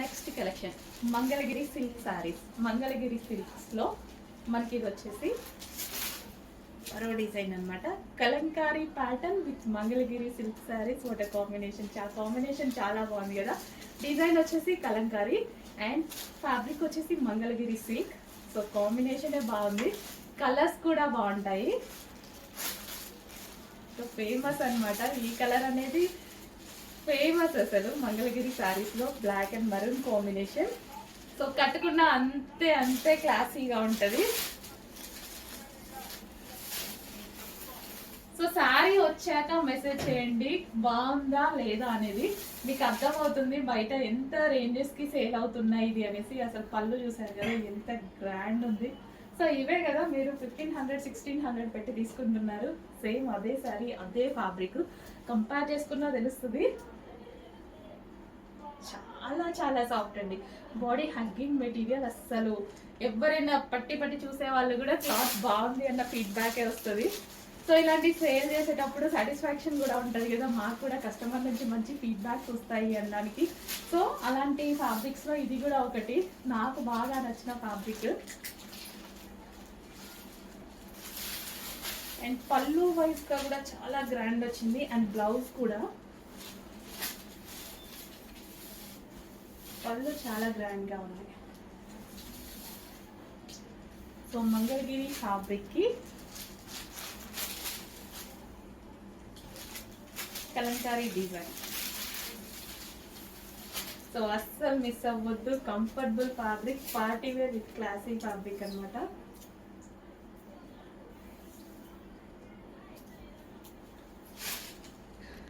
Next collection Mangalagiri silk sarees. Mangalagiri సిల్క్స్లో మనకి ఇది వచ్చేసి మరో డిజైన్ అనమాట. Kalamkari pattern with Mangalagiri silk sarees. What combination, combination చాలా బాగుంది కదా. డిజైన్ వచ్చేసి కలంకారీ అండ్ ఫ్యాబ్రిక్ వచ్చేసి మంగళగిరి సిల్క్. సో కాంబినేషనే బాగుంది, కలర్స్ కూడా బాగుంటాయి. సో ఫేమస్ అనమాట ఈ కలర్ అనేది, ఫేమస్ అసలు మంగళగిరి శారీస్లో. Black and maroon combination. So కట్టుకున్న అంతే అంతే క్లాసీగా ఉంటుంది. సో శారీ వచ్చాక మెసేజ్ చేయండి బాగుందా లేదా అనేది, మీకు అర్థమవుతుంది బయట ఎంత రేంజెస్కి సేల్ అవుతున్నాయి ఇది అనేసి. అసలు పళ్ళు చూసారు కదా ఎంత గ్రాండ్ ఉంది. సో ఇవే కదా మీరు 1500 1600 పెట్టి తీసుకుంటున్నారు. సేమ్ అదే శారీ అదే ఫ్యాబ్రిక్ కంపేర్ చేసుకున్నా తెలుస్తుంది. చాలా చాలా సాఫ్ట్ అండి. Body hugging material. అస్సలు ఎవరైనా పట్టి పట్టి చూసే వాళ్ళు కూడా క్లాత్ బాగుంది అన్న ఫీడ్బ్యాకే వస్తుంది. సో ఇలాంటి సేల్ చేసేటప్పుడు సాటిస్ఫాక్షన్ కూడా ఉంటుంది కదా, మాకు కూడా కస్టమర్ నుంచి మంచి ఫీడ్బ్యాక్స్ వస్తాయి అనడానికి. సో అలాంటి ఫ్యాబ్రిక్స్లో ఇది కూడా ఒకటి నాకు బాగా నచ్చిన ఫ్యాబ్రిక్. అండ్ పళ్ళు వైజ్గా కూడా చాలా గ్రాండ్ వచ్చింది. అండ్ బ్లౌజ్ కూడా పళ్ళు చాలా గ్రాండ్గా ఉంది. సో మంగళగిరి ఫ్యాబ్రిక్కి కలంకారీ డిజైన్. సో అస్సలు మిస్ అవ్వద్దు. Comfortable fabric, party wear with classy fabric అనమాట.